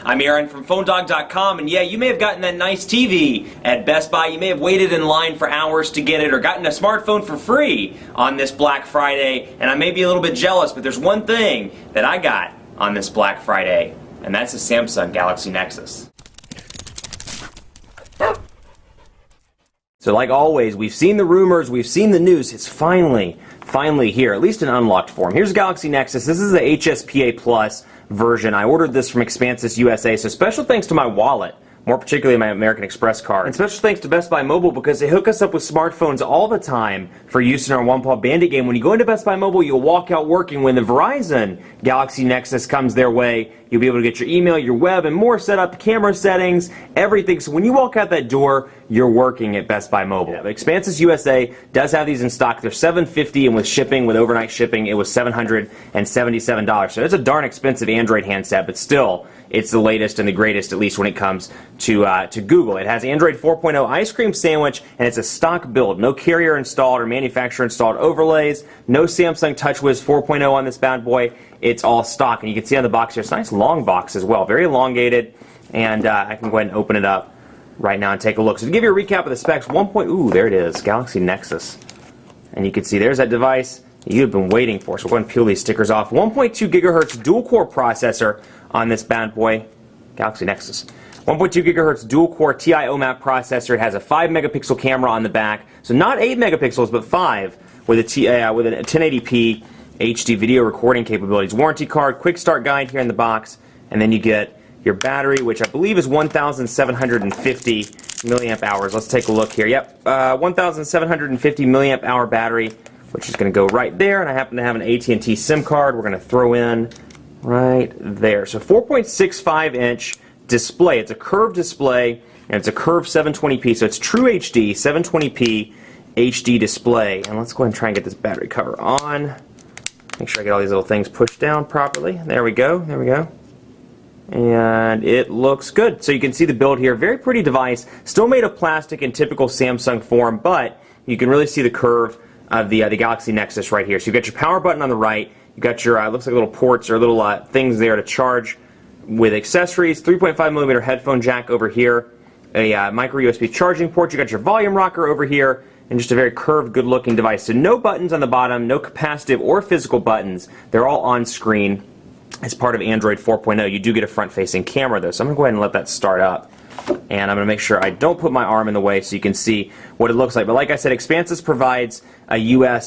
I'm Aaron from PhoneDog.com, and yeah, you may have gotten that nice TV at Best Buy. You may have waited in line for hours to get it or gotten a smartphone for free on this Black Friday, and I may be a little bit jealous, but there's one thing that I got on this Black Friday, and that's the Samsung Galaxy Nexus. So like always, we've seen the rumors, we've seen the news, it's finally here, at least in unlocked form. Here's Galaxy Nexus. This is the HSPA Plus version. I ordered this from Expansis USA, so special thanks to my wallet, more particularly my American Express card. And special thanks to Best Buy Mobile because they hook us up with smartphones all the time for use in our One Paw Bandit game. When you go into Best Buy Mobile, you'll walk out working. When the Verizon Galaxy Nexus comes their way, you'll be able to get your email, your web, and more set up, camera settings, everything. So when you walk out that door, you're working at Best Buy Mobile. Yeah, but Expansis USA does have these in stock. They're $750, and with shipping, with overnight shipping, it was $777. So it's a darn expensive Android handset, but still, it's the latest and the greatest, at least when it comes to Google. It has Android 4.0 Ice Cream Sandwich, and it's a stock build. No carrier installed or manufacturer installed overlays. No Samsung TouchWiz 4.0 on this bad boy. It's all stock, and you can see on the box here, it's a nice long box as well, very elongated, and I can go ahead and open it up right now and take a look. So to give you a recap of the specs, ooh, there it is, Galaxy Nexus. And you can see there's that device you've been waiting for. So we'll go ahead and peel these stickers off. 1.2 gigahertz dual-core processor on this bad boy, Galaxy Nexus. 1.2 gigahertz dual-core TI OMAP processor. It has a 5-megapixel camera on the back, so not 8 megapixels, but 5, with a 1080p HD video recording capabilities. Warranty card, quick start guide here in the box, and then you get your battery, which I believe is 1,750 milliamp hours. Let's take a look here. Yep, 1,750 milliamp hour battery, which is going to go right there, and I happen to have an AT&T SIM card we're going to throw in right there. So 4.65-inch display. It's a curved display, and it's a curved 720p, so it's true HD, 720p HD display. And let's go ahead and try and get this battery cover on. Make sure I get all these little things pushed down properly. There we go, there we go. And it looks good. So you can see the build here. Very pretty device. Still made of plastic in typical Samsung form, but you can really see the curve of the Galaxy Nexus right here. So you've got your power button on the right. You've got your, looks like little ports or little things there to charge with accessories. 3.5mm headphone jack over here. A micro USB charging port. You've got your volume rocker over here. And just a very curved, good-looking device. So no buttons on the bottom, no capacitive or physical buttons. They're all on screen as part of Android 4.0. You do get a front-facing camera, though, so I'm going to go ahead and let that start up. And I'm going to make sure I don't put my arm in the way so you can see what it looks like. But like I said, Expansis provides a UK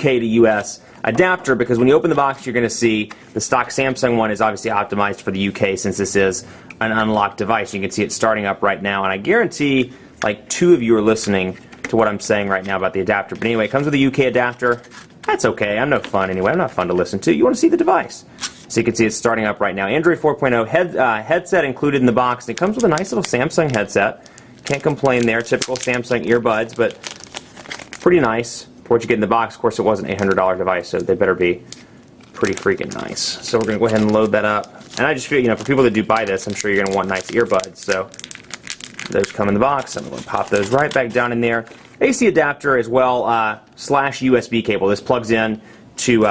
to US adapter, because when you open the box, you're going to see the stock Samsung one is obviously optimized for the UK since this is an unlocked device. You can see it starting up right now, and I guarantee like 2 of you are listening to what I'm saying right now about the adapter. But anyway, it comes with a UK adapter. That's okay. I'm no fun anyway. I'm not fun to listen to. You want to see the device. So you can see it's starting up right now. Android 4.0 headset included in the box. And it comes with a nice little Samsung headset. Can't complain there. Typical Samsung earbuds, but pretty nice for what you get in the box. Of course, it was an $800 device, so they better be pretty freaking nice. So we're going to go ahead and load that up. And I just feel, you know, for people that do buy this, I'm sure you're going to want nice earbuds. So those come in the box. I'm going to pop those right back down in there. AC adapter as well, slash USB cable. This plugs in to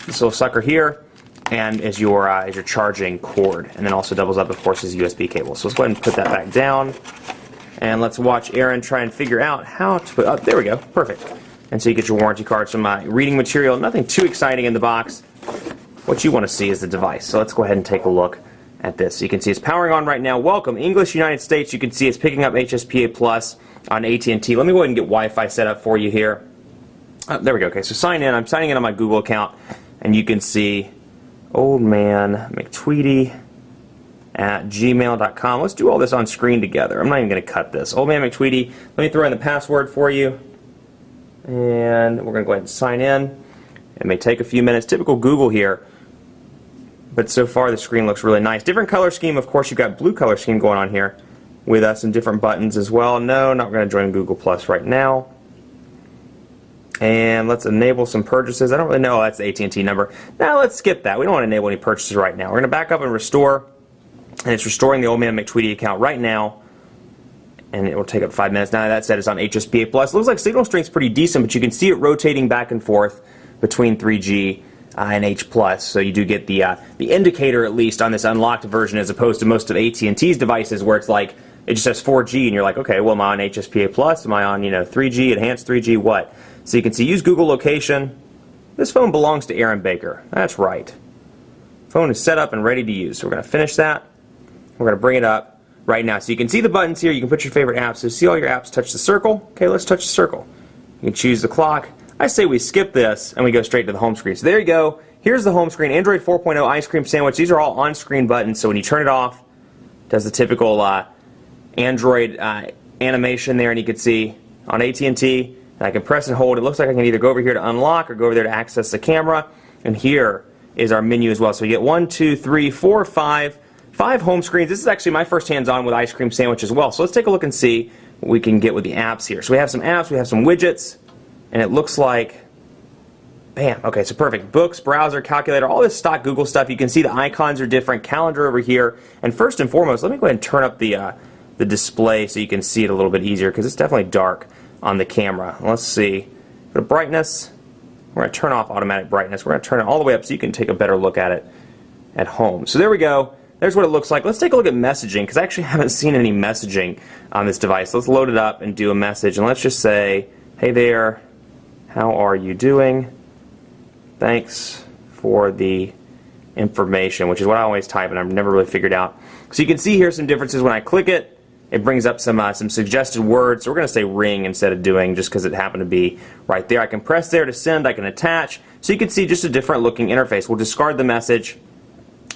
this little sucker here, and is your charging cord, and then also doubles up, of course, as USB cable. So let's go ahead and put that back down, and let's watch Aaron try and figure out how to put. Oh, there we go, perfect. And so you get your warranty card, some reading material. Nothing too exciting in the box. What you want to see is the device. So let's go ahead and take a look at this. So you can see it's powering on right now. Welcome, English, United States. You can see it's picking up HSPA Plus on AT&T. Let me go ahead and get Wi-Fi set up for you here. There we go. Okay, so sign in. I'm signing in on my Google account, and you can see Old Man McTweety at gmail.com. Let's do all this on screen together. I'm not even going to cut this. Old Man McTweety. Let me throw in the password for you, and we're going to go ahead and sign in. It may take a few minutes. Typical Google here, but so far the screen looks really nice. Different color scheme. Of course, you've got blue color scheme going on here with some different buttons as well. No, not going to join Google Plus right now. And let's enable some purchases. I don't really know. Oh, that's the AT&T number. Now let's skip that. We don't want to enable any purchases right now. We're going to back up and restore. And it's restoring the Old Man McTweety account right now. And it will take up 5 minutes. Now that said, it's on HSPA Plus. Looks like signal strength's pretty decent, but you can see it rotating back and forth between 3G an H+, so you do get the indicator at least on this unlocked version, as opposed to most of AT&T's devices where it's like it just has 4G and you're like, okay, well, am I on HSPA Plus? Am I on 3G, enhanced 3G, what? So you can see use Google location. This phone belongs to Aaron Baker. That's right. Phone is set up and ready to use. So we're going to finish that. We're going to bring it up right now. So you can see the buttons here. You can put your favorite apps. So see all your apps touch the circle. Okay, let's touch the circle. You can choose the clock. I say we skip this and we go straight to the home screen. So there you go. Here's the home screen. Android 4.0 ice cream sandwich. These are all on-screen buttons. So when you turn it off, it does the typical Android animation there, and you can see on AT&T, I can press and hold. It looks like I can either go over here to unlock or go over there to access the camera. And here is our menu as well. So you get 1, 2, 3, 4, 5 home screens. This is actually my first hands-on with ice cream sandwich as well. So let's take a look and see what we can get with the apps here. So we have some apps, we have some widgets, and it looks like, bam, okay, so perfect. Books, browser, calculator, all this stock Google stuff. You can see the icons are different, calendar over here. And first and foremost, let me go ahead and turn up the display so you can see it a little bit easier, because it's definitely dark on the camera. Let's see. Go to brightness. We're going to turn off automatic brightness. We're going to turn it all the way up so you can take a better look at it at home. So there we go. There's what it looks like. Let's take a look at messaging, because I actually haven't seen any messaging on this device. Let's load it up and do a message. And let's just say, hey there, how are you doing? Thanks for the information, which is what I always type, and I've never really figured out. So you can see here some differences. When I click it, it brings up some suggested words. So we're going to say ring instead of doing, just because it happened to be right there. I can press there to send. I can attach. So you can see just a different looking interface. We'll discard the message,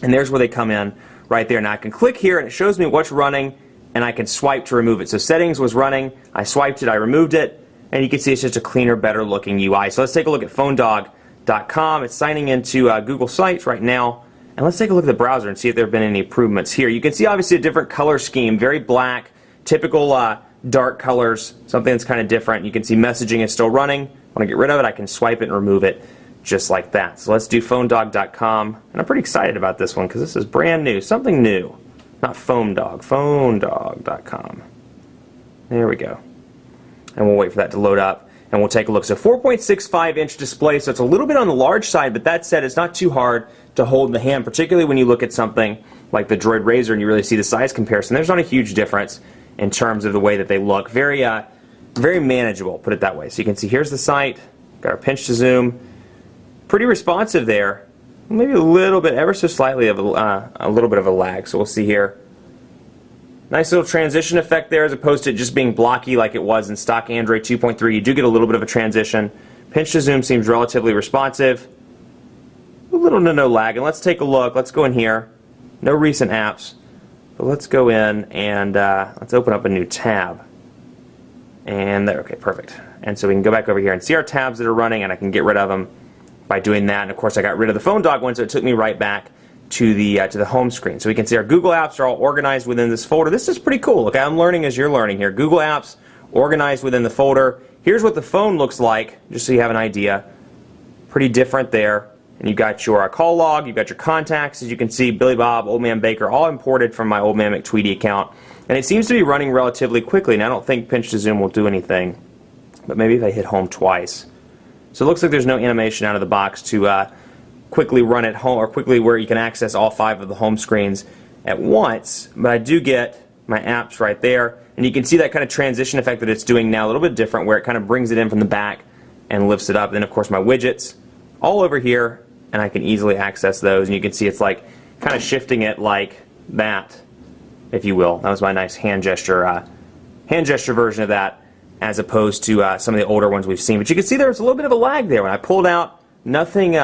and there's where they come in right there. Now I can click here, and it shows me what's running, and I can swipe to remove it. So settings was running. I swiped it. I removed it, and you can see it's just a cleaner, better looking UI. So let's take a look at phonedog.com. It's signing into Google Sites right now. And let's take a look at the browser and see if there have been any improvements here. You can see obviously a different color scheme, very black, typical dark colors, something that's kind of different. You can see messaging is still running. When I get rid of it, I can swipe it and remove it just like that. So let's do phonedog.com. And I'm pretty excited about this one because this is brand new, something new. Not phonedog, phonedog.com. There we go. And we'll wait for that to load up. And we'll take a look. So 4.65-inch display, so it's a little bit on the large side, but that said, it's not too hard to hold in the hand, particularly when you look at something like the Droid Razr and you really see the size comparison. There's not a huge difference in terms of the way that they look. Very, very manageable, put it that way. So you can see here's the site, got our pinch to zoom. Pretty responsive there. Maybe a little bit, ever so slightly of a little bit of a lag. So we'll see here. Nice little transition effect there, as opposed to it just being blocky like it was in stock Android 2.3. You do get a little bit of a transition. Pinch to zoom seems relatively responsive. A little to no lag. And let's take a look. Let's go in here. No recent apps. But let's go in and let's open up a new tab. And there, okay, perfect. And so we can go back over here and see our tabs that are running, and I can get rid of them by doing that. And of course I got rid of the PhoneDog one, so it took me right back to the home screen. So we can see our Google Apps are all organized within this folder. This is pretty cool. Look, I'm learning as you're learning here. Google Apps organized within the folder. Here's what the phone looks like, just so you have an idea. Pretty different there. And you've got your call log, you've got your contacts, as you can see, Billy Bob, Old Man Baker, all imported from my Old Man McTweety account. And it seems to be running relatively quickly. And I don't think pinch to zoom will do anything, but maybe if I hit home twice. So it looks like there's no animation out of the box to quickly run at home, or quickly where you can access all 5 of the home screens at once. But I do get my apps right there, and you can see that kind of transition effect that it's doing now, a little bit different, where it kind of brings it in from the back and lifts it up. And then of course my widgets all over here, and I can easily access those. And you can see it's like kind of shifting it like that, if you will. That was my nice hand gesture version of that, as opposed to some of the older ones we've seen. But you can see there's a little bit of a lag there. When I pulled out, nothing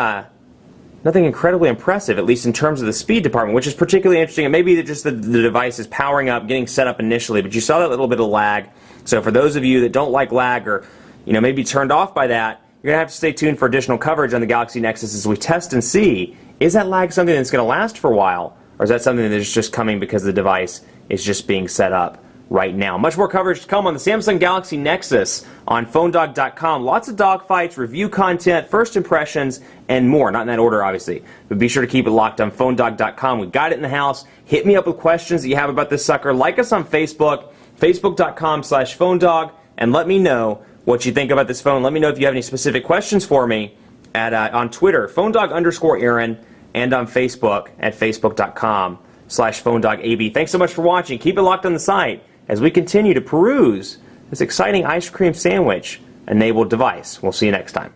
incredibly impressive, at least in terms of the speed department, which is particularly interesting. It may be that just the device is powering up, getting set up initially, but you saw that little bit of lag. So for those of you that don't like lag, or maybe turned off by that, you're going to have to stay tuned for additional coverage on the Galaxy Nexus as we test and see, is that lag something that's going to last for a while, or is that something that is just coming because the device is just being set up right now. Much more coverage to come on the Samsung Galaxy Nexus on phonedog.com. Lots of dogfights, review content, first impressions, and more. Not in that order, obviously. But be sure to keep it locked on phonedog.com. We've got it in the house. Hit me up with questions that you have about this sucker. Like us on Facebook, facebook.com/phonedog, and let me know what you think about this phone. Let me know if you have any specific questions for me at on Twitter, phonedog_Aaron, and on Facebook at facebook.com/phonedogab. Thanks so much for watching. Keep it locked on the site as we continue to peruse this exciting ice cream sandwich enabled device. We'll see you next time.